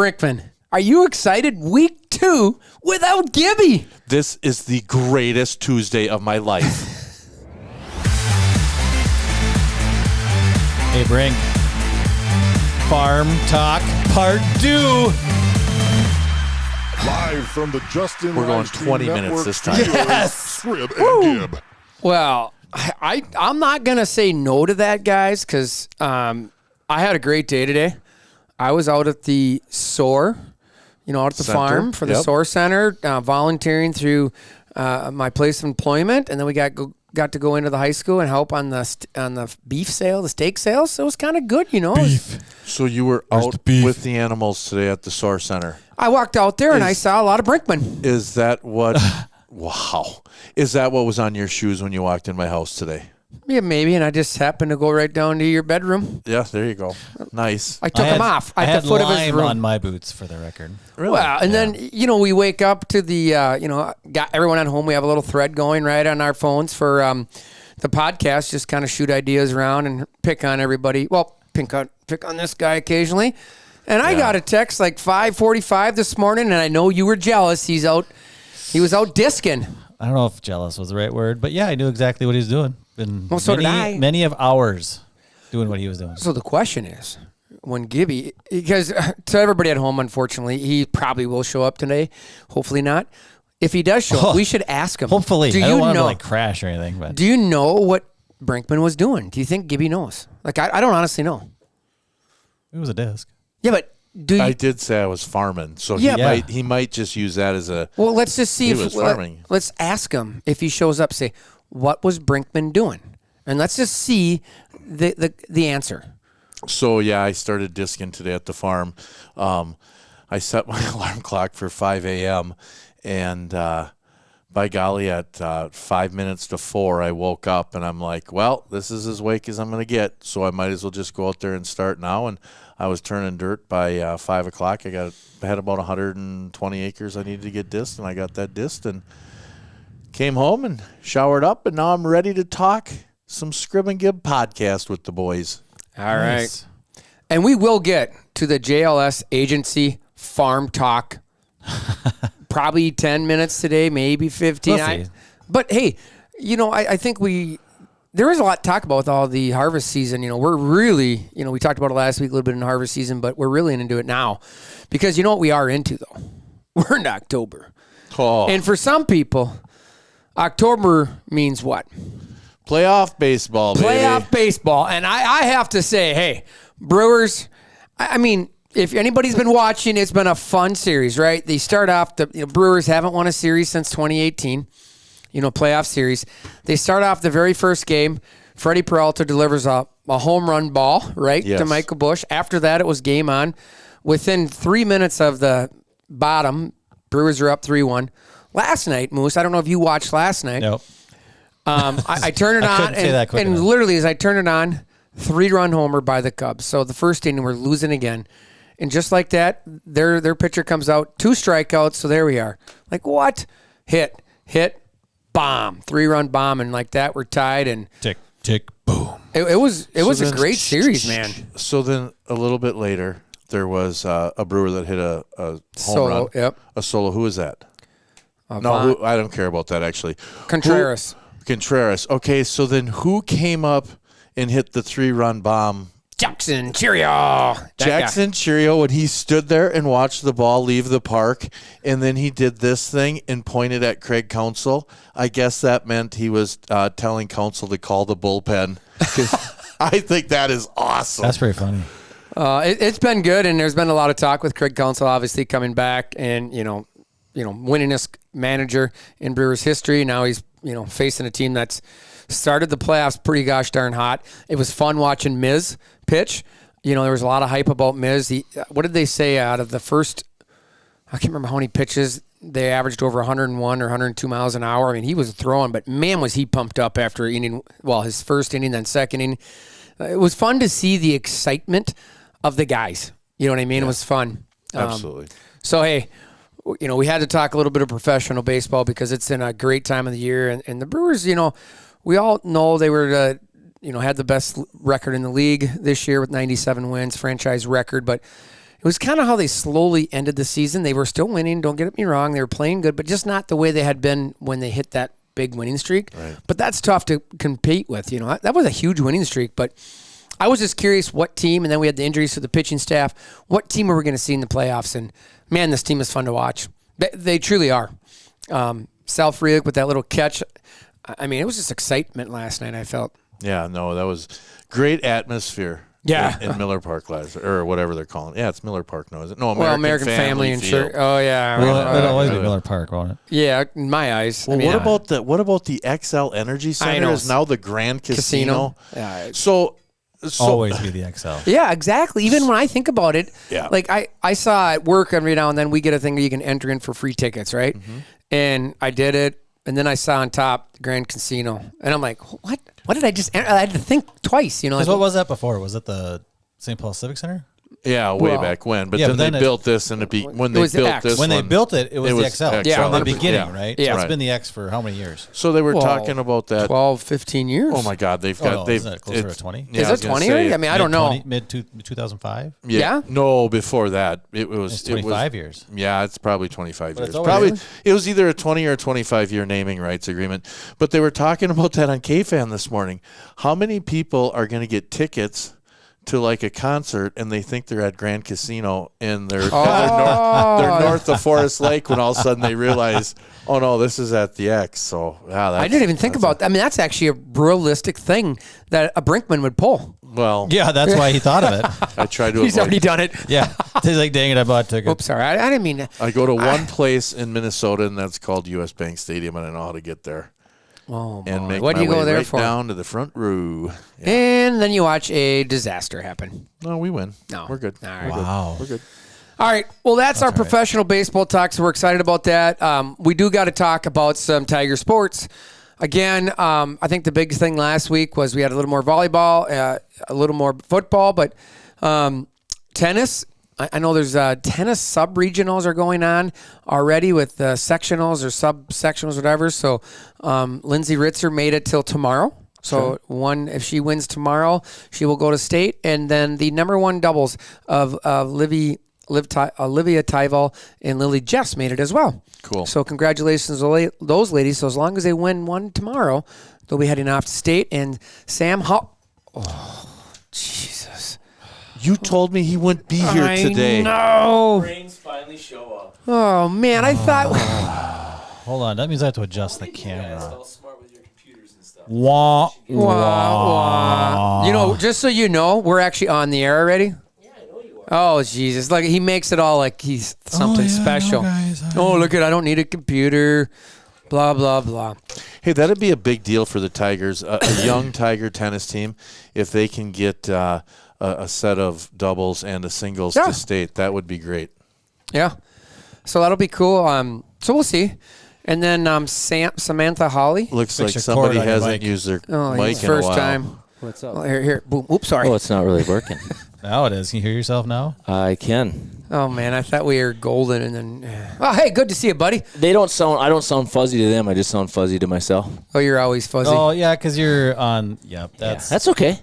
Brinkman, are you excited? Week 2 without Gibby. This is the greatest Tuesday of my life. Hey, Brink. Farm Talk Part 2. Live from the Justin We're going Rice 20 Team minutes Network this time. studios, Yes. Scribb and Gibb. Well, I'm not going to say no to that, guys, because I had a great day today. I was out at the SOAR, out at the Center. farm for the Yep. SOAR Center, volunteering through my place of employment, and then we got to go into the high school and help on the beef sale, the steak sales. So it was kind of good, So you were out with the animals today at the SOAR Center. I walked out there and I saw a lot of Brinkman. Is that what? Wow. Is that what was on your shoes when you walked in my house today? Yeah, maybe, and I just happened to go right down to your bedroom. Yeah, there you go. Nice. I took them off I at had the foot of his lime room. on my boots, for the record. Really? Well, and then, we wake up to the, got everyone at home. We have a little thread going right on our phones for the podcast, just kind of shoot ideas around and pick on everybody. Well, pick on this guy occasionally. And I got a text like 5:45 this morning, and I know you were jealous. He was out disking. I don't know if jealous was the right word, but yeah, I knew exactly what he was doing. Been Well, so did I. Many of hours doing what he was doing. So the question is, when Gibby, because to everybody at home, unfortunately, he probably will show up today. Hopefully not. If he does show up, we should ask him. Hopefully. Do I you don't want know? him to crash or anything. But Do you know what Brinkman was doing? Do you think Gibby knows? Like, I don't honestly know. it was a disc. Yeah, but do you? I did say I was farming, so Yeah. he might just use that as a. Well, let's just see He if was farming. let's ask him if he shows up. Say, what was Brinkman doing? And let's just see the answer. So yeah, I started disking today at the farm. I set my alarm clock for 5 a.m. and by golly, at 5 minutes to 4, I woke up and I'm like, well, this is as wake as I'm going to get, so I might as well just go out there and start now. And I was turning dirt by 5 o'clock. I had about 120 acres I needed to get dissed, and I got that dissed and came home and showered up, and now I'm ready to talk some Scribb and Gibb podcast with the boys. All right, Nice. and we will get to the JLS agency farm talk. Probably 10 minutes today, maybe 15. We'll see. But hey, I think there is a lot to talk about with all the harvest season. We're really, we talked about it last week, a little bit in harvest season, but we're really into it now because you know what we are into though? We're in October. Oh, And for some people, October means what? playoff baseball, baby. Playoff baseball. And I have to say, hey, Brewers, I mean, if anybody's been watching, it's been a fun series, right? They start off, the Brewers haven't won a series since 2018, playoff series. They start off the very first game. Freddie Peralta delivers a home run ball, right, Yes. to Michael Busch. After that, it was game on. Within 3 minutes of the bottom, Brewers are up 3-1. Last night, Moose, I don't know if you watched last night. Nope. I turned it I on, couldn't say that quick and enough. literally as I turned it on, 3-run homer by the Cubs. So the first inning, we're losing again. And just like that, their pitcher comes out, 2 strikeouts, so there we are. Like, what? Hit, bomb. 3-run bomb, and like that, we're tied. And Tick, tick, boom. it was a then- great series, man. So then a little bit later, there was a Brewer that hit a home Solo, run. yep. A solo. Who is that? No, Vaughn. I don't care about that, actually. Contreras. Contreras. Okay, so then who came up and hit the 3-run bomb? Jackson Cheerio. That guy. Jackson Cheerio, when he stood there and watched the ball leave the park, and then he did this thing and pointed at Craig Counsell. I guess that meant he was telling Counsell to call the bullpen. 'Cause I think that is awesome. That's pretty funny. It's been good, and there's been a lot of talk with Craig Counsell obviously coming back and, winningest manager in Brewers history. Now he's, facing a team that's started the playoffs pretty gosh darn hot. It was fun watching Miz pitch. There was a lot of hype about Miz. What did they say out of the first, I can't remember how many pitches, they averaged over 101 or 102 miles an hour. I mean, he was throwing, but man, was he pumped up after his first inning, then second inning. It was fun to see the excitement of the guys. You know what I mean? Yeah. It was fun. Absolutely. So, hey, we had to talk a little bit of professional baseball because it's in a great time of the year. And the Brewers, we all know they were, had the best record in the league this year with 97 wins, franchise record. But, It was kind of how they slowly ended the season. They were still winning. Don't get me wrong. They were playing good, but just not the way they had been when they hit that big winning streak. Right. But that's tough to compete with. That was a huge winning streak. But I was just curious what team, and then we had the injuries to the pitching staff. What team are we going to see in the playoffs? And man, this team is fun to watch. They truly are. Sal Frelick with that little catch. I mean, it was just excitement last night, I felt. Yeah, no, that was great atmosphere. Yeah. In Miller Park or whatever they're calling it. Yeah, it's Miller Park, no, is it? No, American Family Field. Insurance. Oh, yeah. It'll always be Miller Park, won't it? Yeah, in my eyes. Well, what about the XL Energy Center? know. Is now the Grand Casino. Yeah. So Always be the XL. Yeah, exactly. Even when I think about it, Yeah. like I saw at work every now and then we get a thing where you can enter in for free tickets, right? Mm-hmm. And I did it, and then I saw on top the Grand Casino, and I'm like, what? What did I just enter? I had to think twice, Like, What was that before? Was it the St. Paul Civic Center? yeah, way Well, back when. But yeah, then but then they it- built this, and It when they was the built X. this When they one, built it, it was the XL. Yeah, From the 100%. beginning, Yeah. right? Yeah. So Right. it's been the X for how many years? So they were Well, talking about that. 12, 15 years. Oh my God, they've Oh, got no, they've isn't it closer to it's- 20? Yeah, Is I was it gonna 20 say, already? I mean, I don't know. Mid 2005. Yeah. No, before that it was It's 25 years. Yeah, it's probably 25 But years. it's always- Probably Really? it was either a 20 or 25 year naming rights agreement. But they were talking about that on KFan this morning. How many people are going to get tickets to like a concert and they think they're at Grand Casino and they're north of Forest Lake when all of a sudden they realize, oh no, this is at the X. So yeah, I didn't even think about that. I mean, that's actually a realistic thing that a Brinkman would pull. Well, Yeah, that's why he thought of it. I try to He's avoid. already done it. Yeah. He's like, dang it, I bought tickets. Oops, sorry. I didn't mean to. I go to one place in Minnesota and that's called US Bank Stadium and I know how to get there. Oh, And boy. make What do my you go way there right for? down to the front row. Yeah. And then you watch a disaster happen. No, we win. No. We're good. All right. Wow. We're good. All right. Well, that's our right. professional baseball talk, so we're excited about that. We do got to talk about some Tiger sports. Again, I think the biggest thing last week was we had a little more volleyball, a little more football, but tennis. I know there's tennis sub-regionals are going on already with sectionals or sub-sectionals, whatever. So Lindsay Ritzer made it till tomorrow. So if she wins tomorrow, she will go to state. And then the number one doubles of Olivia Tyval and Lily Jeffs made it as well. Cool. So congratulations to those ladies. So as long as they win one tomorrow, they'll be heading off to state. And Sam, Jesus. You told me he wouldn't be here today. No. Brains finally show up. Oh man, I thought. Hold on. That means I have to adjust the You guys camera. all smart with your computers and stuff. Wah, Wah, wah. Just so you know, we're actually on the air already. Yeah, I know you are. Oh Jesus! Like he makes it all like he's something yeah, special. no, guys, Oh look at! I don't need a computer. Blah blah blah. Hey, that'd be a big deal for the Tigers, a young Tiger tennis team, if they can get a set of doubles and a singles Yeah. to state. That would be great. Yeah. So that'll be cool. So we'll see. And then Samantha Holly. Looks Fix like your somebody cord on your hasn't mic. used their Oh, mic his in a first while. time. What's up? Oh, here. Boom. Oops. Sorry. Oh, it's not really working. Now it is. Can you hear yourself now? I can. Oh man, I thought we were golden, and then. Oh hey, good to see you, buddy. They don't sound. I don't sound fuzzy to them. I just sound fuzzy to myself. Oh, you're always fuzzy. Oh, yeah, because you're on. Yep. That's. That's okay.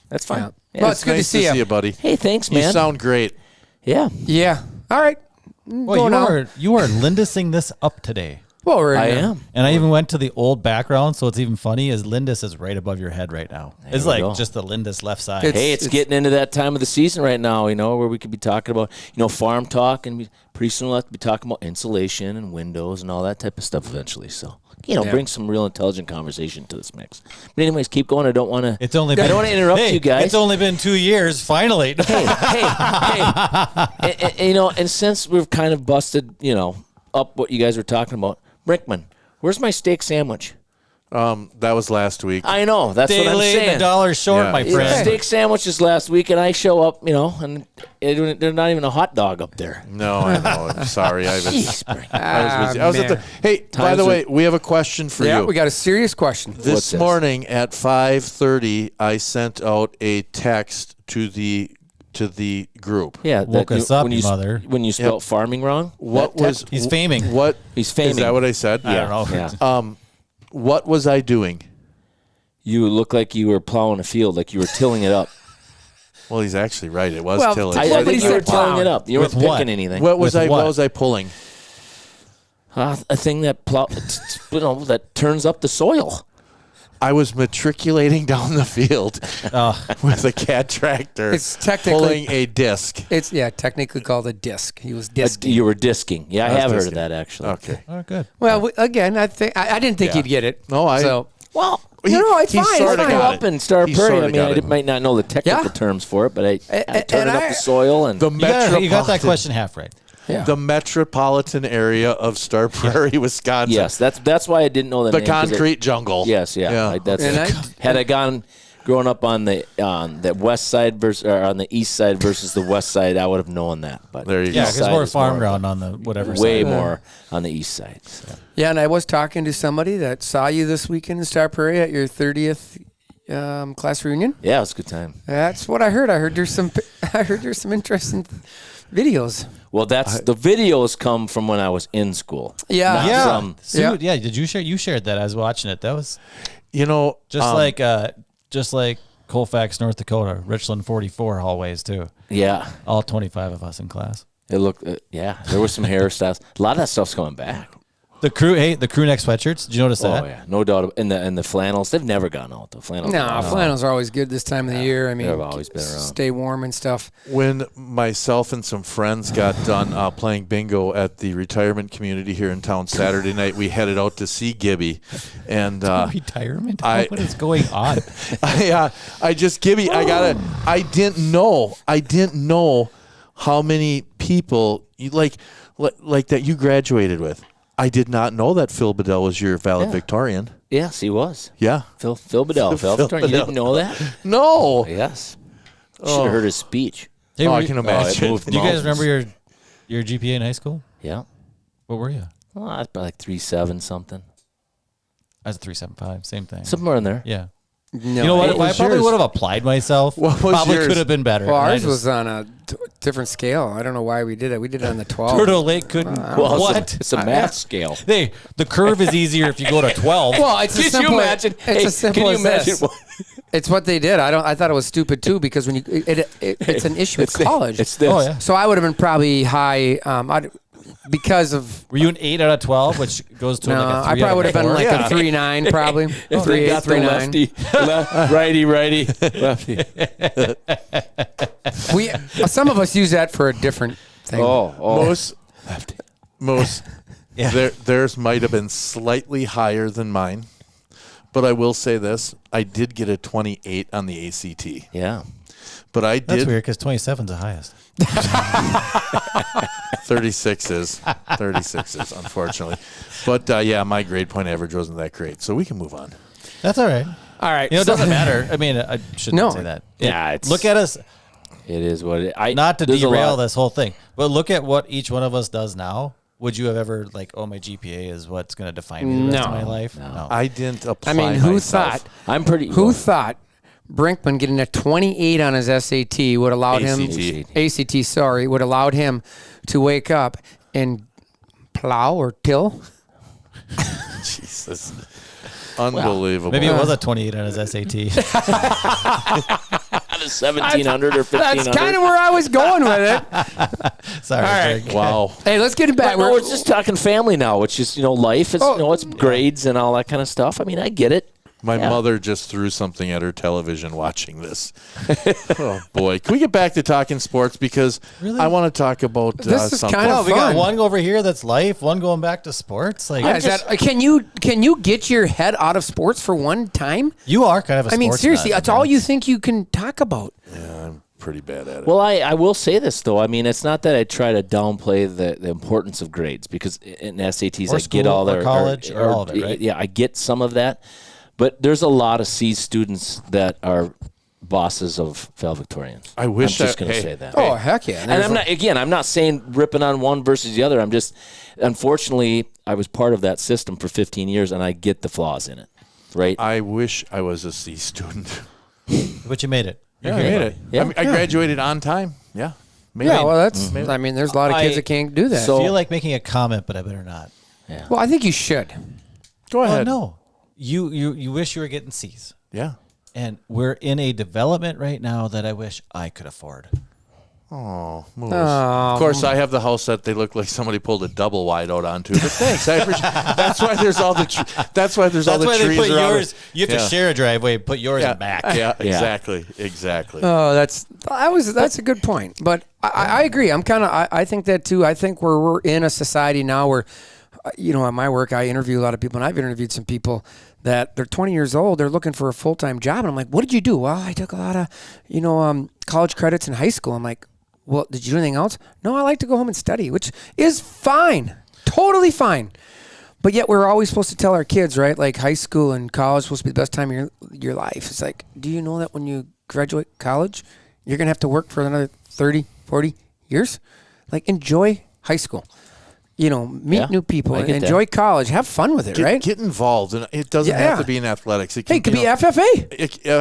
That's fine. Yeah. Yeah. Well, it's good to Nice see you. buddy. Hey, thanks, You man. sound great. Yeah. Yeah. All right. Well, Go now. you are Lindising this up today. Well, we're in I there. am. And I even went to the old background, so it's even funny as Lindis is right above your head right now. It's we like go. just the Lindis left side. Hey, it's getting into that time of the season right now, where we could be talking about, farm talk, and pretty soon we'll have to be talking about insulation and windows and all that type of stuff eventually. So, Yeah. bring some real intelligent conversation to this mix. But anyways, keep going. I don't want to. It's only I don't want to interrupt Hey, you guys. It's only been 2 years, finally. hey. And since we've kind of busted, up what you guys were talking about, Brinkman, where's my steak sandwich? That was last week. I know. That's what I'm Daily, saying. the dollar short, Yeah. my friend. Steak sandwiches last week, and I show up, and they're not even a hot dog up there. No, I know. I'm sorry. I was Jeez, Brink. busy. I was at man. the. Hey, by Times the are- way, we have a question for Yeah, you. we got a serious question. What's This this? morning at 5:30, I sent out a text to the group. Yeah, Woke us up, when you mother. when you spelled farming wrong. What that was text- He's faming. What He's faming. is that? What I said? I don't know. Yeah. What was I doing? You look like you were plowing a field, like you were tilling it up. Well, he's actually right. It was Well, tillage. I Well, think you were said telling it plowing. up. You weren't With what? picking anything. what was With I? what? What was I pulling? A thing that that turns up the soil. I was matriculating down the field Oh, with a cat tractor. It's technically- pulling a disc. It's technically called a disc. He was disking. You were disking. Yeah, I was have heard of disking. that actually. Okay. oh, good. Well, again, I think I didn't think Yeah. he'd get it. No, I- So Well, no, it's he fine. It's sorta fine. got up it. in Star He Prairie. sorta I mean, got I it. might not know the technical Yeah. terms for it, but I And turning up I- the soil and The You got that metropolitan, question half right. Yeah. the metropolitan area of Star Prairie, Wisconsin. yes, that's why I didn't know the The name, 'cause concrete jungle. Yes, yeah. That's And had I gone growing up on the west side versus or on the east side versus the west side, I would have known that. But There you Yeah, go. because side more is farm more- ground on the whatever way side. more on the east side. So. Yeah, and I was talking to somebody that saw you this weekend in Star Prairie at your 30th class reunion. Yeah, it was a good time. That's what I heard. I heard there's some interesting videos. Well, that's the videos come from when I was in school. Yeah. not Yeah. from- Sue, yeah. Did you share? You shared that. I was watching it. That was You know, just like Colfax, North Dakota, Richland 44 hallways too. yeah. All 25 of us in class. It looked. Yeah, there was some hairstyles. A lot of that stuff's coming back. The crew neck sweatshirts. Did you notice that? Oh yeah, no doubt. And the flannels, they've never gone out. The flannels. No, flannels are always good this time of the year. I mean, They've always been around. Stay warm and stuff. when myself and some friends got done playing bingo at the retirement community here in town Saturday night, we headed out to see Gibby, and Retirement. I- What is going on? I didn't know how many people you like that you graduated with. I did not know that Phil Bedell was your valedictorian. Yes, he was. Yeah. Phil Bedell. Phil You didn't Bedell. know that? No. Yes. Should have heard his speech. Hey, Oh, were I you- can it imagine. moved do you guys mountains. remember your GPA in high school? Yeah. What were you? Well, that's probably like 3.7 something. I was a 3.75. Same thing. Somewhere in there. Yeah. No, You know what? it I was probably yours. would have applied myself. What was probably yours? could have been better. Well, And I ours just- was on a different scale. I don't know why we did it. We did it on the 12. Turtle Lake couldn't. Well, what? It's a math scale. Hey, the curve is easier if you go to 12. Well, it's as Could you simple. imagine? It's Hey, as simple can you as imagine this. what- It's what they did. I thought it was stupid too because when it's an issue at college. It's this. Oh, yeah. So I would have been probably high because of. Were you an 8 out of 12, which goes to No, like a 3 I out probably of would have been 4? like a 3.9 probably. If they got the 3.8, 3.9. lefty, righty, lefty. Some of us use that for a different thing. Oh. Most Yeah. theirs might have been slightly higher than mine, but I will say this: I did get a 28 on the ACT, Yeah. but I That's did weird because 27's the highest. 36s, unfortunately. But yeah, my grade point average wasn't that great, so we can move on. That's all right. All right. You know, it so- doesn't matter. I mean, I shouldn't No. say that. Yeah, it's- Look at us, It is what it not to there's a derail lot- this whole thing, but look at what each one of us does now. Would you have ever like, oh, my GPA is what's going to define me the rest of No. my life? No. I didn't apply. I mean, who myself. thought? I'm pretty. Who thought Brinkman getting a 28 on his SAT would allow him ACT. sorry, would allowed him to wake up and plow or till? Jesus, unbelievable. Maybe it was a 28 on his SAT. 1,700 or 1,500. That's kind of where I was going with it. Sorry. All right. Greg. Wow. Hey, let's get it back. But no, we're just talking family now, which is life. It's it's grades and all that kind of stuff. I mean, I get it. My Yeah. mother just threw something at her television watching this. Oh boy, can we get back to talking sports because Really? I want to talk about This is something. kind Oh, of we got fun. one over here that's life, one going back to sports. Like Yeah, is that, can you get your head out of sports for one time? you are kind of a I mean, sports seriously, nut, that's man. all you think you can talk about. I'm pretty bad at it. Well, I will say this, though. I mean, it's not that I try to downplay the importance of grades because in SATs, Or I get school all or their college or all of it, right? Yeah, I get some of that. But there's a lot of C students that are bosses of valedictorians. I wish I'm just I- going to hey. say that. Oh, heck yeah. And I'm not saying ripping on one versus the other. I'm just, unfortunately, I was part of that system for 15 years, and I get the flaws in it, right? I wish I was a C student. But you made it. Yeah, I You're made good. it. Yeah. I graduated on time. Yeah. Made Yeah, it. well, that's. I mean, there's a lot of kids that can't do that. So- I feel like making a comment, but I better not. yeah. well, I think you should. Go Well, ahead. no. You wish you were getting C's. Yeah. And we're in a development right now that I wish I could afford. Oh, Moose. Of course, I have the house that they look like somebody pulled a double wide out onto. But thanks, I appreciate. That's why there's all the. That's why there's all the That's why trees they put around yours. You have to share a driveway. Put yours in back. Yeah, exactly. Oh, that's a good point. But I agree. I think that too. I think we're in a society now where, at my work, I interview a lot of people, and I've interviewed some people that they're 20 years old. They're looking for a full-time job, and I'm like, what did you do? Well, I took a lot of, college credits in high school. I'm like, well, did you do anything else? No, I like to go home and study, which is fine, totally fine. But yet we're always supposed to tell our kids, right? Like high school and college is supposed to be the best time of your life. It's like, do you know that when you graduate college, you're going to have to work for another 30, 40 years? Like, enjoy high school. Meet new people, enjoy college, have fun with it, right? Get involved, and it doesn't have to be in athletics. It could be FFA.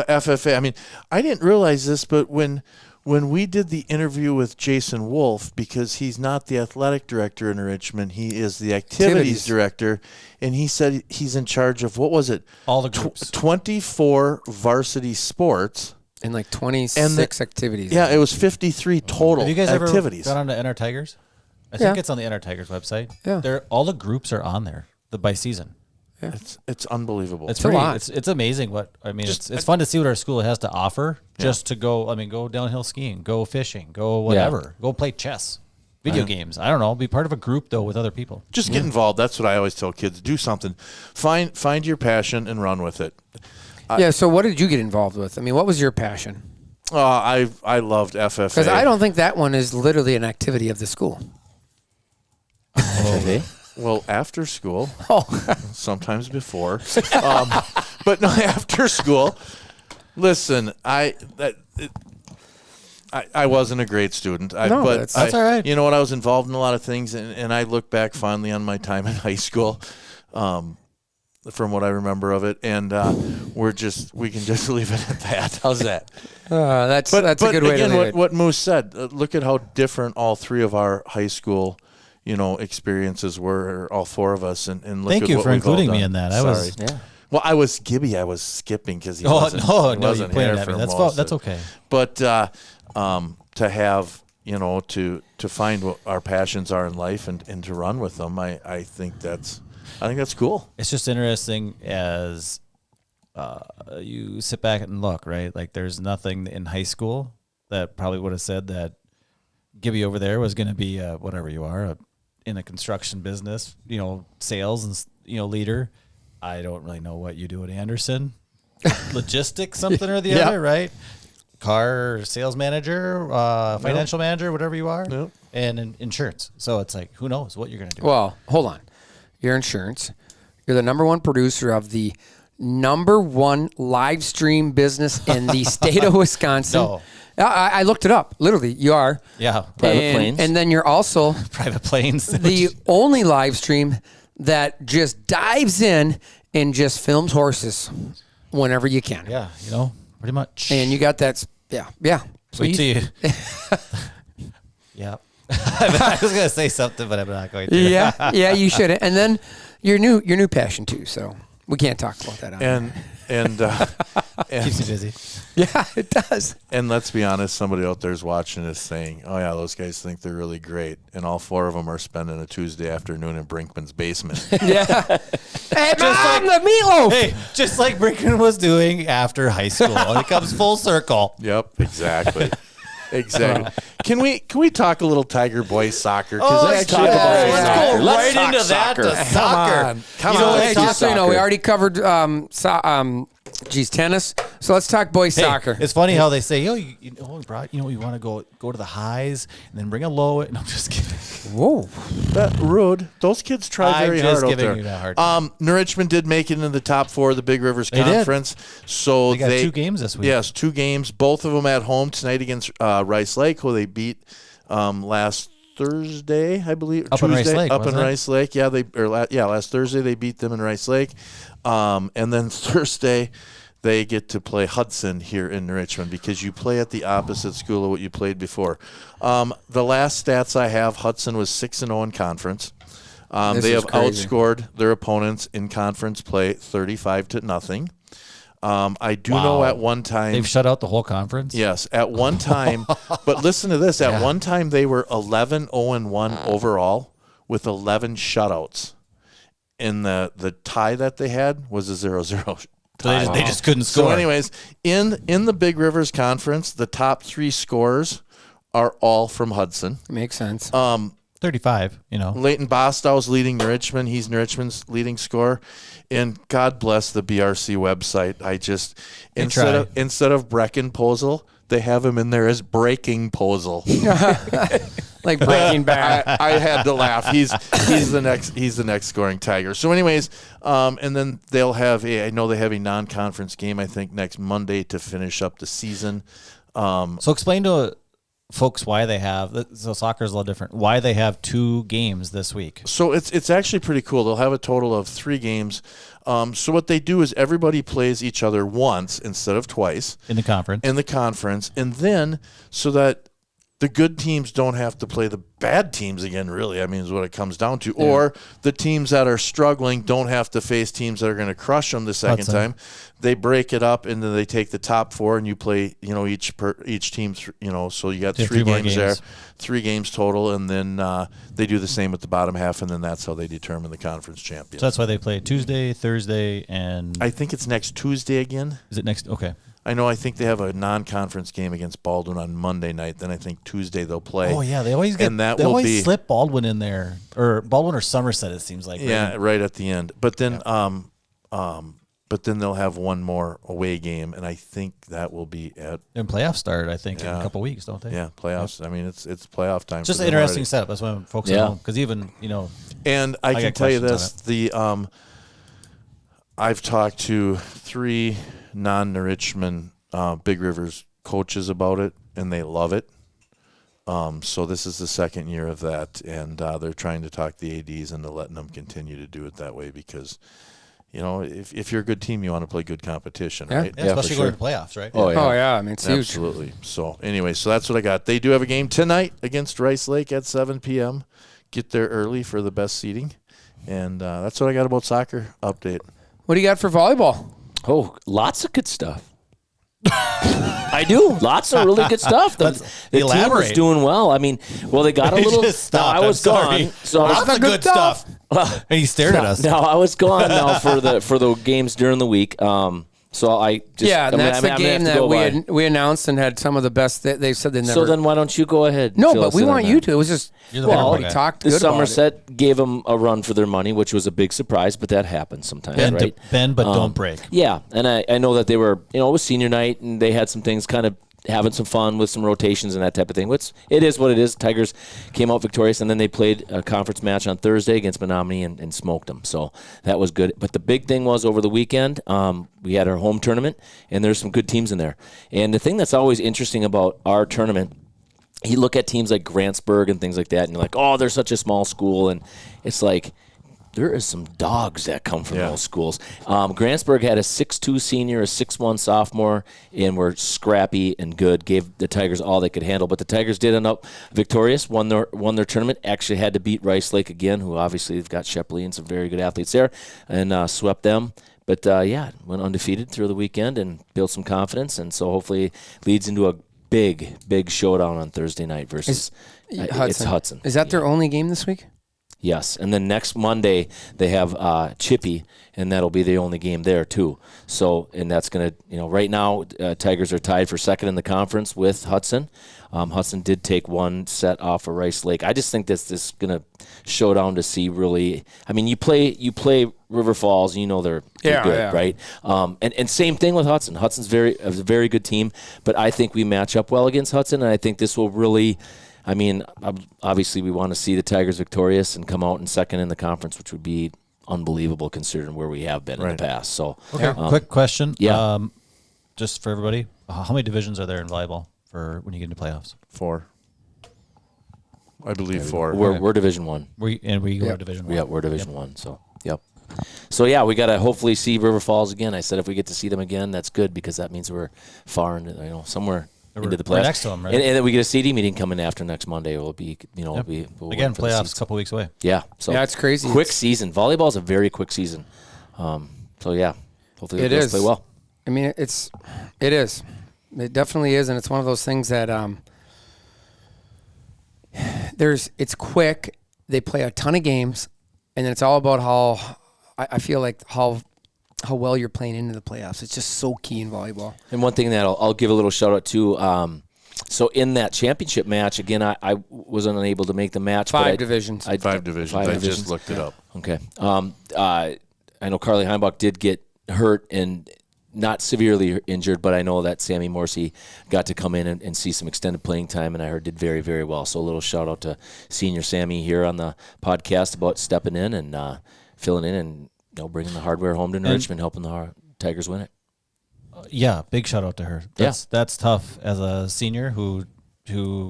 FFA. I mean, I didn't realize this, but when we did the interview with Jason Wolf, because he's not the athletic director in Richmond, he is the activities director, and he said he's in charge of, what was it? All the groups. 24 varsity sports. And like 26 activities. Yeah, it was 53 total Have you guys activities. ever gone on to NR Tigers? I think it's on the NR Tigers website. Yeah. All the groups are on there by season. Yeah. It's unbelievable. It's a lot. It's amazing it's fun to see what our school has to offer just to go. I mean, go downhill skiing, go fishing, go whatever, go play chess, video games. I don't know. Be part of a group though with other people. Just get involved. That's what I always tell kids. Do something. Find your passion and run with it. So what did you get involved with? I mean, what was your passion? I loved FFA. Because I don't think that one is literally an activity of the school. Well, after school, sometimes before, but no, after school. Listen, I wasn't a great student, but that's all right. You know what? I was involved in a lot of things, and I look back fondly on my time in high school, from what I remember of it, and we can just leave it at that. How's that? That's a good way to leave it. What Moose said. Look at how different all three of our high school experiences were, all four of us, and look Thank at you what for we've all including me done. in that. Sorry. Well, I was Gibby. I was skipping because he No, wasn't you here pointed at for me. most. That's okay. But to have to find what our passions are in life and to run with them, I think that's cool. It's just interesting as you sit back and look, right? Like there's nothing in high school that probably would have said that Gibby over there was going to be whatever you are in a construction business, sales and leader. I don't really know what you do at Anderson, logistics, something or the other, right? Car sales manager, financial manager, whatever you are, and insurance. So it's like, who knows what you're going to do? Well, hold on. Your insurance. You're the number one producer of the number one live stream business in the state of Wisconsin. No. I looked it up. Literally, you are. Yeah. Private planes. And then you're also Private planes. the only live stream that just dives in and just films horses whenever you can. Yeah, pretty much. And you got that. Yeah. Wait till you. Yeah. I was gonna say something, but I'm not going to. Yeah, you should. And then your new passion too. So we can't talk about that. And Keeps you busy. Yeah, it does. And let's be honest, somebody out there is watching this saying, "Oh yeah, those guys think they're really great," and all four of them are spending a Tuesday afternoon in Brinkman's basement. Yeah. Hey, Mom, the meatloaf. Hey, just like Brinkman was doing after high school, it comes full circle. Yep, exactly. Exactly. Can we talk a little Tiger boys soccer? Let's talk about Let's soccer. go Let's right talk into that soccer. to soccer. Come You know, on. Hey, just so you know, we already covered tennis. So let's talk boys Hey, soccer. it's funny how they say, you want to go to the highs and then bring a low. No, I'm just kidding. Whoa. That rude. Those kids try I'm very just hard out giving there. you that hard time. New Richmond did make it into the top four of the Big Rivers They did. Conference. So They got 2 games this week. Yes, 2 games. Both of them at home tonight against Rice Lake, who they beat last Thursday, I believe. Up in Rice Lake, Up in wasn't it? Rice Lake. Yeah, last Thursday they beat them in Rice Lake, and then Thursday they get to play Hudson here in Richmond because you play at the opposite school of what you played before. The last stats I have, Hudson was 6-0 in conference. They is have crazy. outscored their opponents in conference play 35-0. I do know at one time They've shut out the whole conference. Yes, at one time. But listen to this. At one time, they were 11-0-1 overall with 11 shutouts. And the tie that they had was a 0-0 tie. So they just couldn't score. So anyways, in the Big Rivers Conference, the top 3 scorers are all from Hudson. Makes sense. 35, Leighton Bostow's leading Richmond. He's Richmond's leading scorer. And God bless the BRC website. I just instead of Brecken Posel, they have him in there as Breaking Posel. Like Breaking Bad. I had to laugh. He's the next scoring Tiger. So anyways, and then they'll have I know they have a non-conference game I think next Monday to finish up the season. So explain to folks why they have, so soccer is a little different, why they have 2 games this week. So it's actually pretty cool. They'll have a total of 3 games. So what they do is everybody plays each other once instead of twice In the conference. and then so that the good teams don't have to play the bad teams again, really, I mean, is what it comes down to. Yeah. Or the teams that are struggling don't have to face teams that are going to crush them the second time. They break it up, and then they take the top 4, and you play, each team, so you got 3 games there, 3 games total, and then they do the same with the bottom half, and then that's how they determine the conference champion. So that's why they play Tuesday, Thursday, and... I think it's next Tuesday again. Is it next? Okay. I think they have a non-conference game against Baldwin on Monday night. Then I think Tuesday they'll play. Oh yeah, they always slip Baldwin in there, or Baldwin or Somerset. It seems like. Yeah, right at the end. But then, but then they'll have one more away game, and I think that will be at. And playoffs start, I think, in a couple weeks, don't they? Yeah, playoffs. I mean, it's playoff time. Just an interesting setup. That's why I'm focusing on, because even And I can tell you this: I've talked to 3 non-Richmond Big Rivers coaches about it, and they love it. So this is the second year of that, and they're trying to talk the ADs into letting them continue to do it that way because, if you're a good team, you want to play good competition, right? Yeah, especially going to playoffs, right? Oh, yeah. I mean, it's huge. Absolutely. So anyway, so that's what I got. They do have a game tonight against Rice Lake at 7 p.m. Get there early for the best seating, and that's what I got about soccer update. What do you got for volleyball? Oh, lots of good stuff. I do. Lots of really good stuff. The team was doing well. I mean, they got a little. Stop. I was gone. So lots of good stuff. And he stared at us. No, I was gone now for the games during the week. So I just that's the game that we announced and had some of the best. They said they never. So then why don't you go ahead? No, but we want you to. It was just everybody talked good about it. Somerset gave them a run for their money, which was a big surprise, but that happens sometimes, right? Bend, but don't break. Yeah, and I know that they were, it was senior night, and they had some things kind of having some fun with some rotations and that type of thing. It is what it is. Tigers came out victorious, and then they played a conference match on Thursday against Menominee and smoked them. So that was good. But the big thing was over the weekend, we had our home tournament, and there's some good teams in there. And the thing that's always interesting about our tournament, you look at teams like Grantsburg and things like that, and you're like, oh, they're such a small school. And it's like, there is some dogs that come from those schools. Grantsburg had a 6'2 senior, a 6'1 sophomore, and were scrappy and good. Gave the Tigers all they could handle. But the Tigers did end up victorious, won their tournament. Actually had to beat Rice Lake again, who obviously have got Shepley and some very good athletes there, and swept them. But, went undefeated through the weekend and built some confidence. And so hopefully leads into a big, big showdown on Thursday night versus it's Hudson. Is that their only game this week? Yes, and then next Monday they have Chippy, and that'll be the only game there too. So, and that's going to, right now Tigers are tied for second in the conference with Hudson. Hudson did take one set off of Rice Lake. I just think this is going to show down to see really. I mean, you play River Falls, they're good, right? And same thing with Hudson. Hudson's a very good team, but I think we match up well against Hudson, and I think this will really. I mean, obviously we want to see the Tigers victorious and come out in second in the conference, which would be unbelievable considering where we have been in the past. So, quick question. Yeah. Just for everybody, how many divisions are there in volleyball for when you get into playoffs? 4. I believe 4. We're Division 1. We go to Division 1. Yeah, we're Division 1. So, yep. So, yeah, we got to hopefully see River Falls again. I said if we get to see them again, that's good because that means we're far into, somewhere into the playoffs. We're next to them, right? And then we get a CD meeting coming after next Monday. We'll be, we'll again, playoffs a couple weeks away. Yeah. So it's crazy. Quick season. Volleyball is a very quick season. So, yeah, hopefully the girls play well. I mean, it is. It definitely is, and it's one of those things that it's quick. They play a ton of games, and then it's all about how I feel like how well you're playing into the playoffs. It's just so key in volleyball. And one thing that I'll give a little shout out to. So in that championship match, again, I was unable to make the match. Five divisions. Five divisions. I just looked it up. Okay. I know Carly Heimbach did get hurt and not severely injured, but I know that Sammy Morrissey got to come in and see some extended playing time, and I heard did very, very well. So a little shout out to senior Sammy here on the podcast about stepping in and filling in and bringing the hardware home to Richmond, helping the Tigers win it. Yeah, big shout out to her. That's tough as a senior who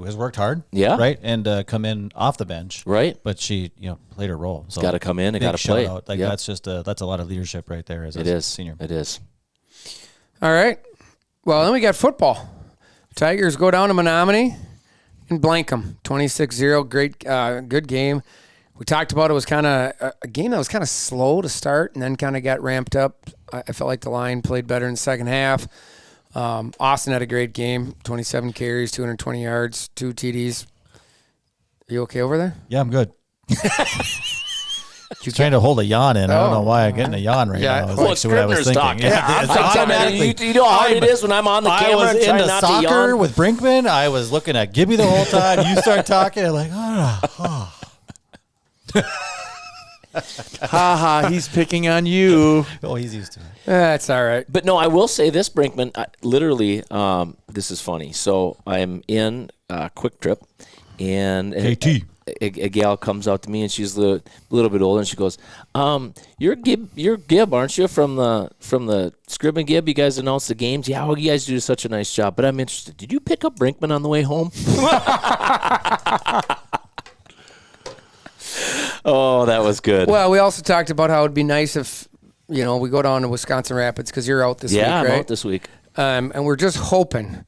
has worked hard. Yeah. Right, and come in off the bench. Right. But she played her role. So got to come in and got to play. Out. Like that's just that's a lot of leadership right there as a senior. It is. All right. Well, then we got football. Tigers go down to Menominee and blank them 26-0. Great, good game. We talked about it was kind of a game that was kind of slow to start and then kind of got ramped up. I felt like the line played better in the second half. Austin had a great game, 27 carries, 220 yards, 2 TDs. Are you okay over there? Yeah, I'm good. He's trying to hold a yawn in. I don't know why I'm getting a yawn right now. Well, it's what I was thinking. talking. Yeah, It's automatically. You know how hard it is when I'm on the camera. I was trying into not to soccer yawn. with Brinkman. I was looking at Gibby the whole time. You start talking, I'm like, Ha ha, he's picking on you. oh, he's used to it. That's all right. But no, I will say this, Brinkman. Literally, this is funny. So I'm in Quick Trip, and KT. A gal comes out to me, and she's a little bit older, and she goes, "You're Gib, aren't you, from the Scrib and Gib? You guys announced the games. Yeah, well, you guys do such a nice job. But I'm interested. Did you pick up Brinkman on the way home?" Oh, that was good. Well, we also talked about how it would be nice if, we go down to Wisconsin Rapids because you're out this week, right? Yeah, I'm out this week. And we're just hoping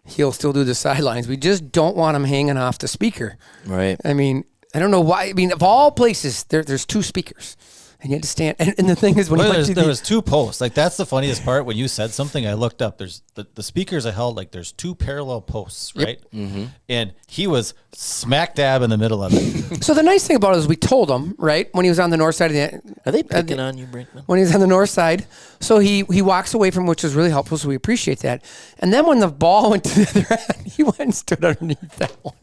he'll still do the sidelines. We just don't want him hanging off the speaker. Right. I mean, I don't know why. I mean, of all places, there's 2 speakers. And you had to stand. And the thing is, when there was 2 posts. Like, that's the funniest part. When you said something, I looked up. There's the speakers I held, like, there's 2 parallel posts, right? Yep. Mm-hmm. And he was smack dab in the middle of it. So the nice thing about it is we told him, right, when he was on the north side of the. Are they picking on you, Brinkman? When he was on the north side. So he walks away from, which was really helpful, so we appreciate that. And then when the ball went to the other end, he went and stood underneath that one.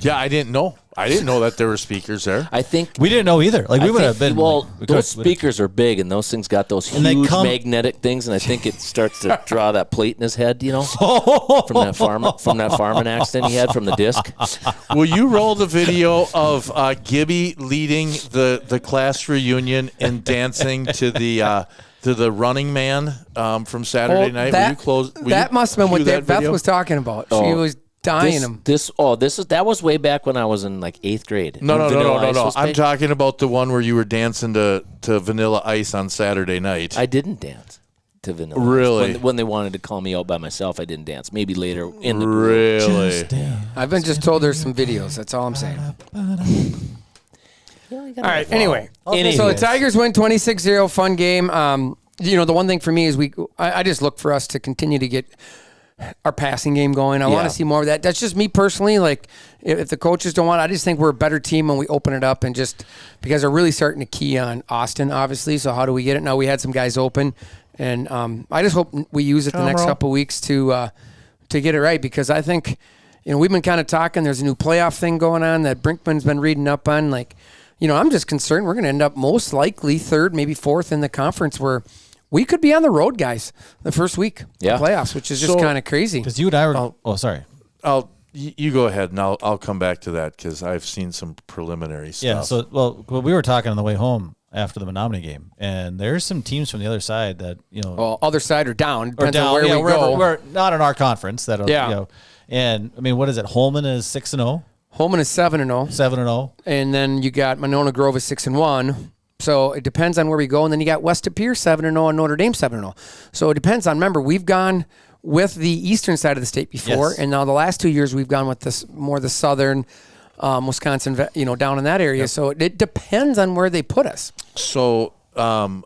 Yeah, I didn't know. I didn't know that there were speakers there. I think We didn't know either. Like, we would have been. Well, like, those speakers are big, and those things got those And they huge come- magnetic things, and I think it starts to draw that plate in his head, from that farming accident he had from the disc. Will you roll the video of Gibby leading the class reunion and dancing to the Running Man from Saturday night? That must have been what Beth was talking about. She was dying him. That was way back when I was in like 8th grade. No. Vanilla Ice was I'm big. talking about the one where you were dancing to Vanilla Ice on Saturday night. I didn't dance to Vanilla Ice. Really? When they wanted to call me out by myself, I didn't dance. Maybe later in the group. Really? I've been just told there's some videos. That's all I'm saying. All right. Anyway, so the Tigers win 26-0. Fun game. The one thing for me is I just look for us to continue to get our passing game going. I want to see more of that. That's just me personally. Like, if the coaches don't want it, I just think we're a better team when we open it up, and just because they're really starting to key on Austin, obviously. So how do we get it? Now we had some guys open, and I just hope we use it the next couple of weeks to get it right, because I think we've been kind of talking. There's a new playoff thing going on that Brinkman's been reading up on. Like, I'm just concerned we're going to end up most likely 3rd, maybe 4th in the conference, where we could be on the road, guys, the first week of playoffs, which is just kind of crazy. Because you and I were. Sorry. You go ahead, and I'll come back to that because I've seen some preliminary stuff. Yeah. So, we were talking on the way home after the Menominee game, and there's some teams from the other side that Well, other side or down, depends or down, on where we go. We're not in our conference. And I mean, what is it? Holman is 6-0. Holman is 7-0, 7-0. and then you got Monona Grove is 6-1. So it depends on where we go. And then you got West Appear 7-0 and Notre Dame 7-0. So it depends on, remember, we've gone with the eastern side of the state before. Yes. And now the last 2 years we've gone with the southern Wisconsin, down in that area. Yep. So it depends on where they put us. So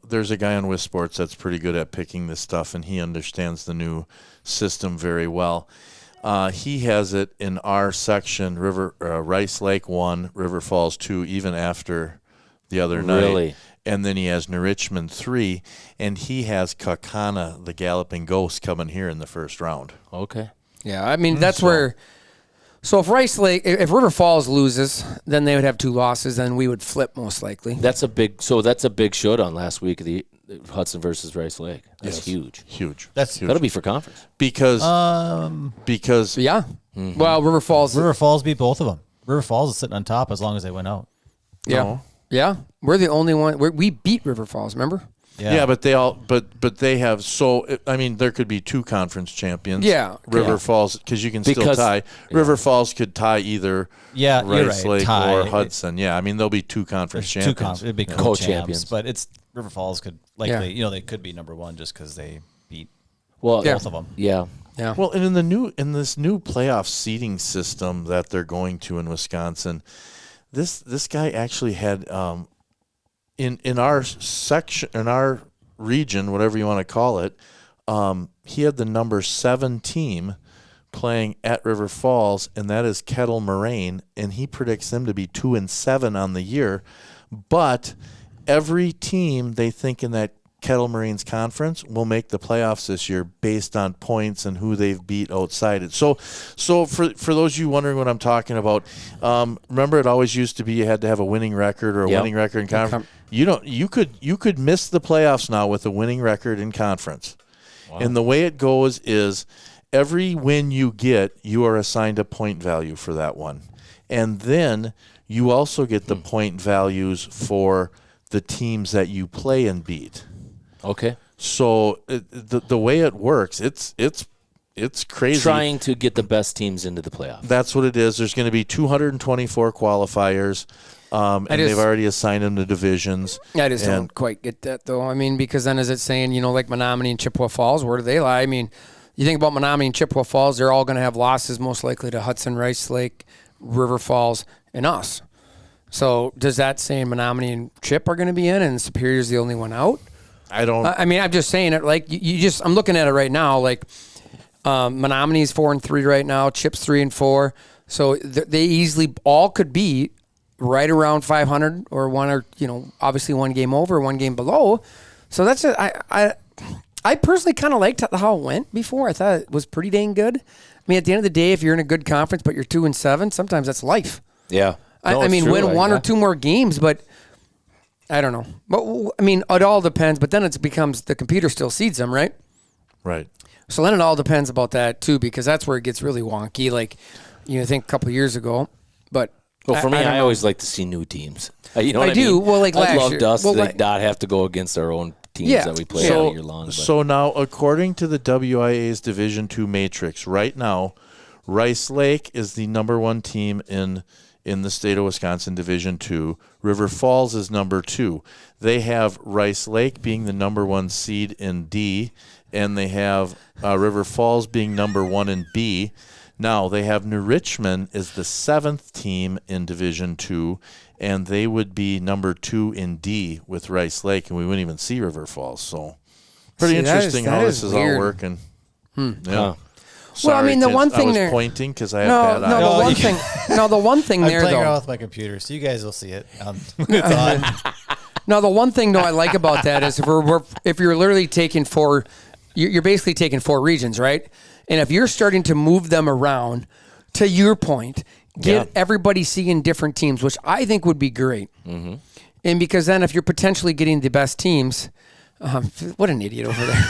there's a guy on Wiz Sports that's pretty good at picking this stuff, and he understands the new system very well. He has it in our section, Rice Lake 1, River Falls 2, even after the other night. Really? And then he has New Richmond 3, and he has Kakana, the Galloping Ghost, coming here in the first round. Okay. Yeah, I mean, that's where. So if if River Falls loses, then they would have 2 losses, then we would flip most likely. That's a big showdown last week, the Hudson versus Rice Lake. That's huge. Huge. That's huge. That'll be for conference. Because Yeah. Well, River Falls. River Falls beat both of them. River Falls is sitting on top as long as they went out. Yeah. No. Yeah. We're the only one. We beat River Falls, remember? Yeah, but they have I mean, there could be 2 conference champions. Yeah. River Falls, because you can still Because- tie. River Falls could tie either Yeah, you're Rice right. Lake Tie. or Hudson. Yeah, I mean, there'll be 2 conference champions. It'd be Co-champions. co-champions, but it's River Falls could likely, they could be number 1 just because they beat Well, both of them. Yeah. Yeah. Well, and in this new playoff seeding system that they're going to in Wisconsin, this guy actually had in our section, in our region, whatever you want to call it, he had the number 7 team playing at River Falls, and that is Kettle Moraine, and he predicts them to be 2-7 on the year. But every team they think in that Kettle Marines conference will make the playoffs this year based on points and who they've beat outside it. So for those of you wondering what I'm talking about, remember it always used to be you had to have a winning record or a winning record in conference. You could miss the playoffs now with a winning record in conference. Wow. And the way it goes is every win you get, you are assigned a point value for that one. And then you also get the point values for the teams that you play and beat. Okay. So the way it works, it's crazy. Trying to get the best teams into the playoffs. That's what it is. There's going to be 224 qualifiers, and they've already assigned them to divisions. I just don't quite get that, though. I mean, because then is it saying, like Menominee and Chippewa Falls, where do they lie? I mean, you think about Menominee and Chippewa Falls, they're all going to have losses most likely to Hudson, Rice Lake, River Falls, and us. So does that say Menominee and Chip are going to be in and Superior's the only one out? I don't. I mean, I'm just saying it like I'm looking at it right now. Like Menominee's 4-3 right now. Chip's 3-4. So they easily all could be right around 500 or obviously one game over, one game below. So that's it. I personally kind of liked how it went before. I thought it was pretty dang good. I mean, at the end of the day, if you're in a good conference but you're 2-7, sometimes that's life. Yeah. I mean, win one or 2 more games, but. I don't know. But I mean, it all depends. But then it becomes the computer still seeds them, right? Right. So then it all depends about that too, because that's where it gets really wonky. Like, think a couple of years ago. But well, for me, don't I know. always like to see new teams. You know what I I do. mean? Well, like I'd last love year. us Well, to like- not have to go against our own teams Yeah. that we play all year long. But. So now, according to the WIA's Division II matrix, right now, Rice Lake is the number 1 team in the state of Wisconsin, Division II. River Falls is number 2. They have Rice Lake being the number 1 seed in D, and they have River Falls being number 1 in B. Now, they have New Richmond is the 7th team in Division II, and they would be number 2 in D with Rice Lake, and we wouldn't even see River Falls. So, pretty interesting how this is all working. Yeah. Huh. Sorry, Well, I mean, the one thing I was there- pointing because I have bad eyes. the one thing I'm there playing around though. with my computer, so you guys will see it. It's on. No, the one thing though I like about that is if you're literally taking 4, you're basically taking 4 regions, right? And if you're starting to move them around, to your point, get everybody seeing different teams, which I think would be great. Mm-hmm. And because then if you're potentially getting the best teams, what an idiot over there.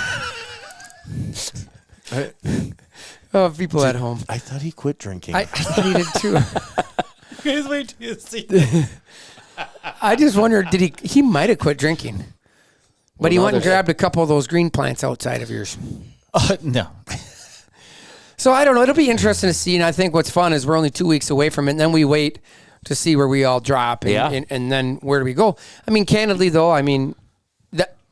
Oh, people at home. I thought he quit drinking. I thought he did too. Guys, wait till you see. I just wondered, he might have quit drinking. But he now went and there's- grabbed a couple of those green plants outside of yours. No. So I don't know. It'll be interesting to see. And I think what's fun is we're only 2 weeks away from it. And then we wait to see where we all drop. And, and then where do we go? I mean, candidly, though,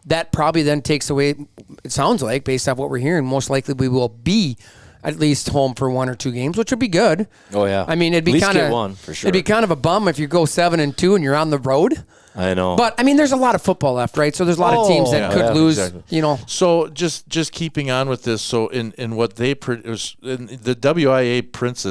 that probably then takes away, it sounds like, based off what we're hearing, most likely we will be at least home for 1 or 2 games, which would be good. Oh yeah. I mean, it'd be At least kind get of one for sure. It'd be kind of a bum if you go 7-2 and you're on the road. I know. But I mean, there's a lot of football left, right? So there's a lot of teams that could lose. exactly. You know, So just keeping on with this. So in what they produce, the WIA puts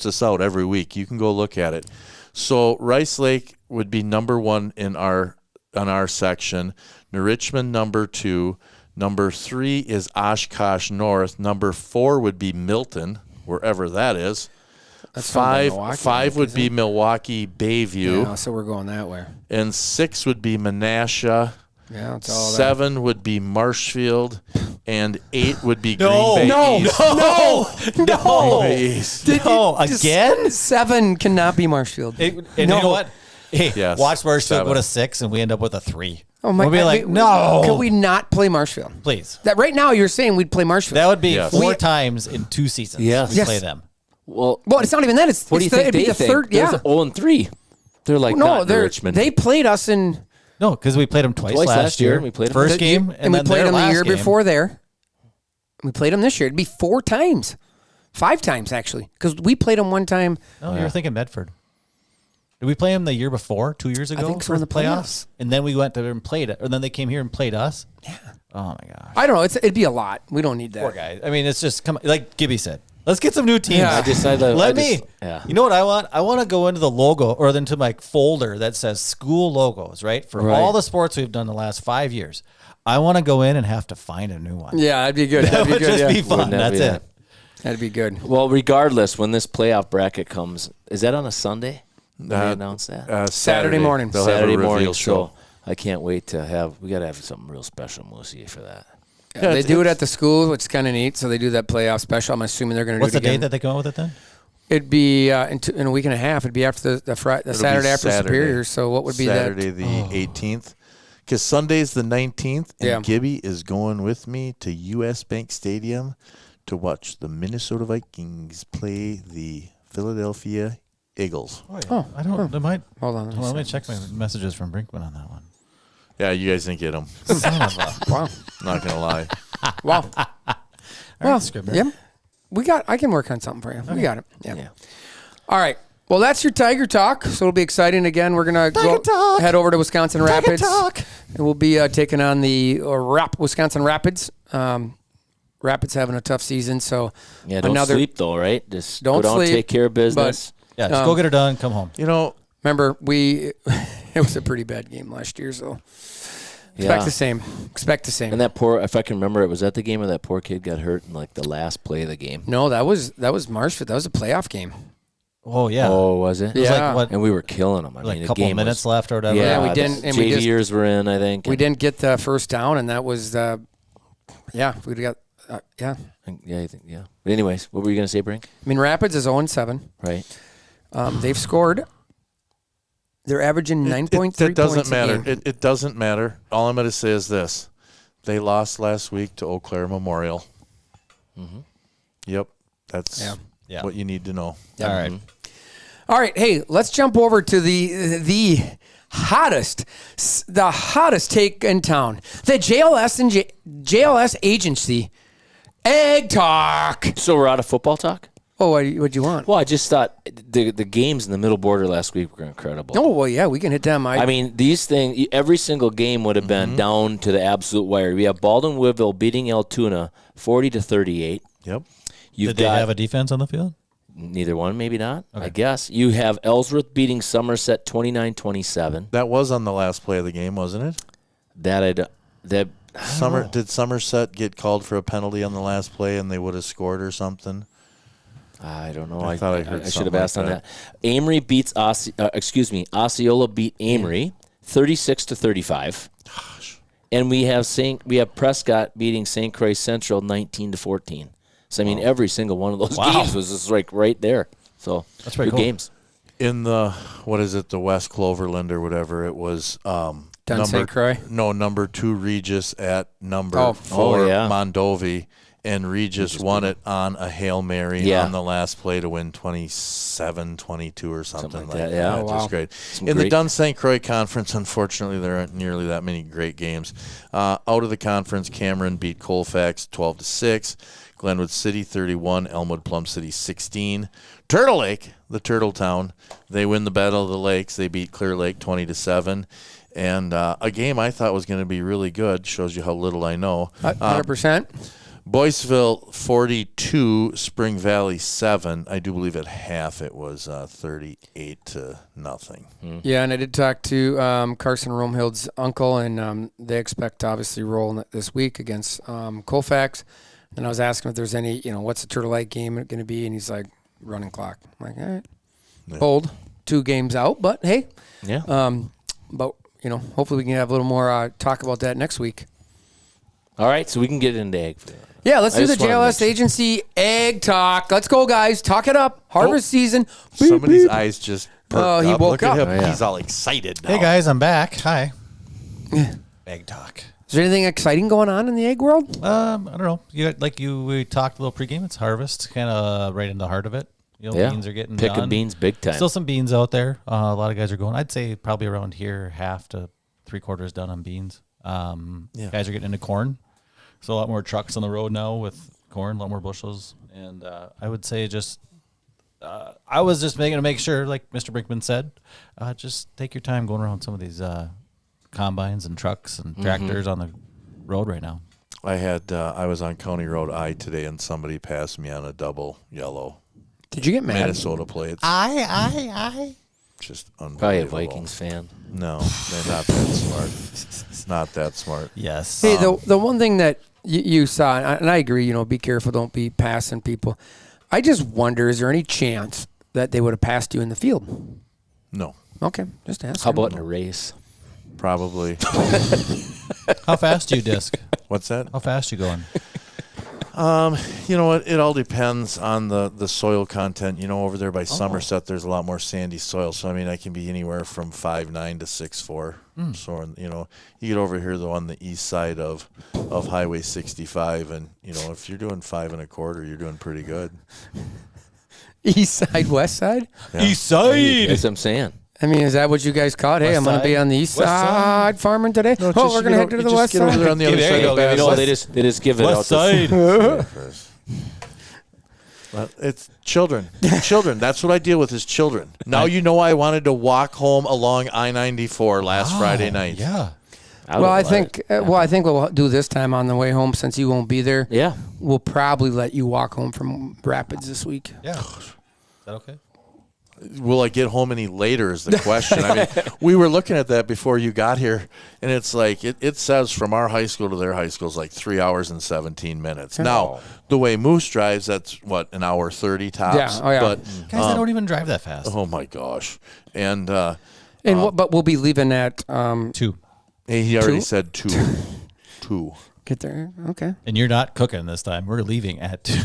this out every week. You can go look at it. So Rice Lake would be number 1 on our section. New Richmond number 2. Number 3 is Oshkosh North. Number 4 would be Milton, wherever that is. That's something Milwaukee, I Five think, would isn't be it? Milwaukee Bayview, yeah, so we're going that way. and 6 would be Menasha. Yeah, it's all that. 7 would be Marshfield, and 8 would be Green Bay East. No. Green Bay East. No, again? 7 cannot be Marshfield. And No. you know what? Hey, Yes, watch Marshfield 7. go to 6, and we end up with a 3. Oh my! We'll be like, Can no. we not play Marshfield? Please. That right now you're saying we'd play Marshfield. That would be Yes. 4 times in 2 seasons. Yes. We Yes. play them. well, well, it's not even that. It's what do you it's think it'd be they the think? third. They're Yeah. 0-3. They're like No, not New they're Richmond. they played us in No, because we played them twice last year. We played them First the- game, and we then played their them the last year game. before there. We played them this year. It'd be 4 times, 5 times actually, because we played them one time. No, you were thinking Medford. Did we play them the year before, 2 years ago? think so, for in the playoffs. And then we went there and played it. Or then they came here and played us. Yeah. Oh my gosh. I don't know. It'd be a lot. We don't need that. Poor guys. I mean, it's just like Gibby said. Let's get some new teams. Yeah. I decided- Let I me. just- yeah. You know what I want? I want to go into the logo or into my folder that says school logos, right? For Right. all the sports we've done the last 5 years. I want to go in and have to find a new one. Yeah, that'd be good. That That'd be would good. just Yeah. be fun. Wouldn't that That's be it. That'd be good. Well, regardless, when this playoff bracket comes, is that on a Sunday? Did they announce that? Saturday morning. They'll have a Saturday reveal morning. show. So I can't wait to have. We got to have something real special, Moosey, for that. Yeah, they do it at the school, which is kind of neat. So they do that playoff special. I'm assuming they're going to do What's it the again. date that they come out with it then? It'd be in a week and a half. It'd be after the Saturday after Superior. So what would be Saturday that? the 18th? Because Sunday's the 19th, and Yeah. Gibby is going with me to U.S. Bank Stadium to watch the Minnesota Vikings play the Philadelphia Eagles. Oh, yeah. I don't. They might. Hold on. Well, let me check my messages from Brinkman on that one. Yeah, you guys didn't get them. Son of a. Wow. Not going to lie. Wow. All Well, right, Scribner. yeah. I can work on something for you. We got it. Yeah. Yeah. All right. Well, that's your Tiger Talk. So it'll be exciting. Again, we're going to head over to Wisconsin Rapids. And we'll be taking on the Wisconsin Rapids. Rapids having a tough season. So Yeah, don't sleep though, right? Just Don't go down, sleep, take care of business. Yeah, just go get her done. Come home. You know, remember, it was a pretty bad game last year. So expect the same. Expect the same. And that poor, if I can remember, it was at the game where that poor kid got hurt in like the last play of the game. No, that was Marshfield. That was a playoff game. Oh yeah. Oh, was it? It was Yeah. like what? And we were killing them. I Like mean, a the couple game minutes was, left or whatever. Yeah, we the didn't- and we just- JVers were in, I think. We didn't get the first down, and that was we got yeah. Yeah, I think, yeah. But anyways, what were you going to say, Brink? I mean, Rapids is 0-7. Right. They've scored. They're averaging 9.3 it doesn't points a matter. game. It doesn't matter. All I'm going to say is this. They lost last week to Eau Claire Memorial. Mm-hmm. Yep. That's Yeah. what you need to know. All right. All right, hey, let's jump over to the hottest take in town, the JLS agency, Egg Talk. So we're out of football talk? Oh, what'd you want? Well, I just thought the games in the middle border last week were incredible. Oh, well, yeah, we can hit them. I mean, these things, every single game would have been down to the absolute wire. We have Baldwin Woodville beating Altoona 40-38. Yep. You've Did they got have a defense on the field? neither one, maybe not. I guess you have Ellsworth beating Somerset 29-27. That was on the last play of the game, wasn't it? Did Somerset get called for a penalty on the last play and they would have scored or something? I don't know. I thought I heard should something have asked like on that. that. Amory beats Osceola beat Amory 36-35. Gosh. And we have Prescott beating St. Croix Central 19-14. So I mean, every single one of those games was just like right there. So That's pretty good cool. games. In the the West Cloverland or whatever it was. St. Croix? No, number 2 Regis at number Oh. 4 yeah. Mondovi, and Regis won it on a Hail Mary Yeah. on the last play to win 27-22 or something like that, yeah. It Oh, was great. Some In the great- Dunn St. Croix Conference, unfortunately, there aren't nearly that many great games. Out of the conference, Cameron beat Colfax 12-6. Glenwood City 31, Elmwood Plum City 16. Turtle Lake, the Turtle Town, they win the Battle of the Lakes. They beat Clear Lake 20-7. And a game I thought was going to be really good. Shows you how little I know. 100%. Boyceville 42, Spring Valley 7. I do believe at half it was 38-0. Yeah, and I did talk to Carson Romehild's uncle, and they expect to obviously roll this week against Colfax. And I was asking if there's any, what's the Turtle Lake game going to be? And he's like, running clock. I'm like, all right. Yeah. Bold. 2 games out, but hey. Yeah. But, hopefully we can have a little more talk about that next week. All right, so we can get into egg. Yeah, let's I do the just wanted to JLS mention- Agency egg talk. Let's go, guys. Talk it up. Harvest season. Beep, Somebody's beep. eyes just perked Oh, he up. woke Look at up. him. Oh, yeah. He's all excited now. Hey guys, I'm back. Hi. Egg talk. Is there anything exciting going on in the egg world? I don't know. We talked a little pregame. It's harvest, kind of right in the heart of it. Yeah. Beans are getting Picking done. beans big time. Still some beans out there. A lot of guys are going. I'd say probably around here, half to 3/4 done on beans. Guys are getting into corn. So a lot more trucks on the road now with corn, a lot more bushels. And I would say I was just making to make sure, like Mr. Brinkman said, just take your time going around some of these combines and trucks and tractors on the road right now. I was on County Road I today, and somebody passed me on a double yellow Did you get mad? Minnesota plates. I. Just Probably a unbelievable. Vikings fan. No, they're not that smart. Not that smart. Yes. Hey, the one thing that you saw, and I agree, be careful, don't be passing people. I just wonder, is there any chance that they would have passed you in the field? No, Okay, just ask. How about in a race? probably. How fast do you disc? What's that? How fast you going? You know what? It all depends on the soil content. Over there by Somerset, there's a lot more sandy soil. So, I can be anywhere from 5'9" to 6'4". So, you get over here, though, on the east side of Highway 65, and, if you're doing 5 1/4, you're doing pretty good. East side, west side? Yeah. East side. That's what I'm saying. Is that what you guys caught? Hey, West I'm going to be side? on the east West side side? farming today. No, We're going to head to the west get over side. there on the other There side. you of go. the No, Bass. they just give it West out. side. Well, it's children. Children. That's what I deal with is children. Now you know I wanted to walk home along I-94 last Friday night. Yeah. Well, I think we'll do this time on the way home since you won't be there. Yeah. We'll probably let you walk home from Rapids this week. Yeah. Is that okay? Will I get home any later is the question. We were looking at that before you got here, and it's like it says from our high school to their high school is like 3 hours and 17 minutes. Now, the way Moose drives, that's what, an hour 30 tops. Yeah. Oh, yeah. But Guys, I don't even drive that fast. oh my gosh, and But we'll be leaving at 2. he already Two? said two. Two. get there. Okay. And you're not cooking this time. We're leaving at 2.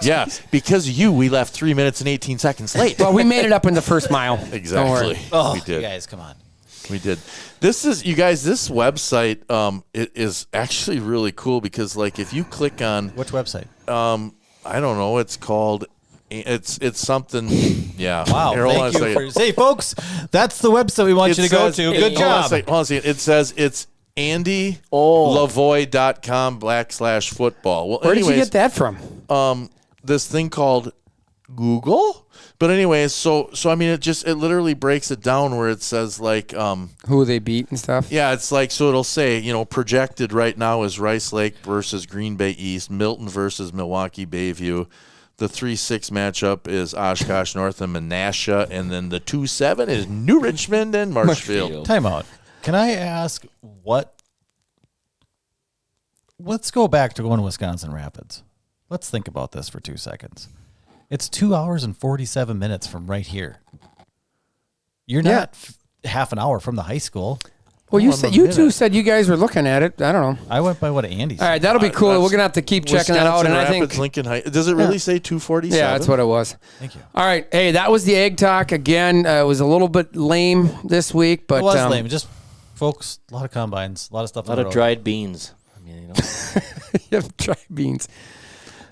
Yeah, because we left 3 minutes and 18 seconds late. Well, we made it up in the first mile. Exactly. Don't worry. Oh, we did. you guys, come on. We did. This is, you guys, this website it is actually really cool because, like, if you click on, Which website? I don't know, it's called, it's something, yeah. Wow. Here, hold on a Thank you. second. Hey, folks, that's the website we want you to go says- to. Good hold on a job. second, hold on a second. It says it's AndyLavoy.com/football. Well, Where did you anyways, get that from? this thing called Google? But anyways, so it literally breaks it down where it says like Who they beat and stuff? yeah, it's like, so it'll say, projected right now is Rice Lake versus Green Bay East, Milton versus Milwaukee Bayview. The 3-6 matchup is Oshkosh North and Menasha, and then the 2-7 is New Richmond and Marshfield. Time out. Can I ask let's go back to going to Wisconsin Rapids. Let's think about this for 2 seconds. It's 2 hours and 47 minutes from right here. You're Yeah. not half an hour from the high school. Well, you Hold on said a you minute. two said you guys were looking at it. I don't know. I went by what Andy said. All right, that'll be cool. That's We're gonna have to keep checking that out. Wisconsin And I Rapids, think, Lincoln High. Does it really say 247? yeah, that's what it was. Thank you. All right, hey, that was the egg talk again. It was a little bit lame this week, but It was lame. Just, folks, a lot of combines, a lot of stuff. A lot of dried beans. you have dry beans.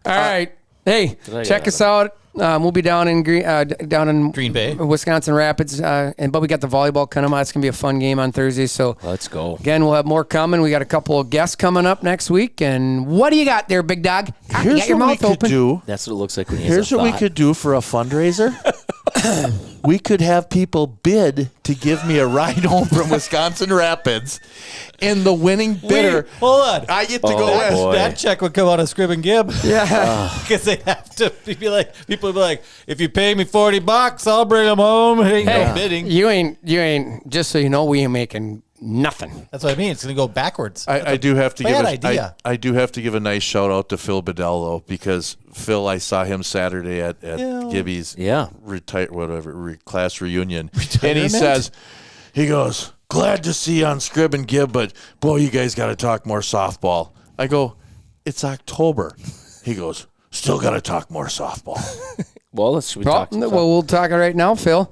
All right. Hey, check us out. We'll be down in Green Bay, Wisconsin Rapids, but we got the volleyball coming up. It's gonna be a fun game on Thursday. So Let's go. again, we'll have more coming. We got a couple of guests coming up next week. And what do you got there, big dog? You Here's got your what we mouth could open. do. That's what it looks like when you have Here's a what we thought. could do for a fundraiser. We could have people bid to give me a ride home from Wisconsin Rapids, and the winning bidder, hold on. I get to Oh, go with. boy. That check would come out of Scribb and Gibb. Yeah. Because they have to be like, people would be like, if you pay me $40, I'll bring them home. Ain't no bidding. You ain't. Just so you know, we ain't making nothing. That's what I mean. It's going to go backwards. I do have to bad give idea. I do have to give a nice shout out to Phil Bedell though, because Phil, I saw him Saturday at Gibby's class reunion, and he goes, glad to see you on Scribb and Gibb, but boy, you guys got to talk more softball. I go, it's October. He goes, still got to talk more softball. Well, should we talk? We'll talk it right now, Phil.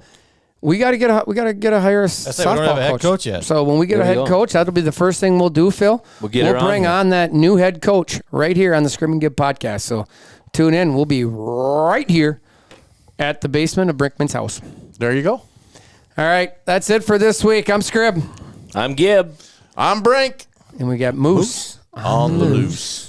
We got to get a hire a right, we softball don't have a head coach yet. So when we get There a we head go. coach, that'll be the first thing we'll do, Phil. We'll bring on that new head coach right here on the Scribb and Gibb podcast. So tune in. We'll be right here at the basement of Brinkman's house. There you go. All right, that's it for this week. I'm Scribb, I'm Gibb. I'm Brink and we got Moose. on the loose.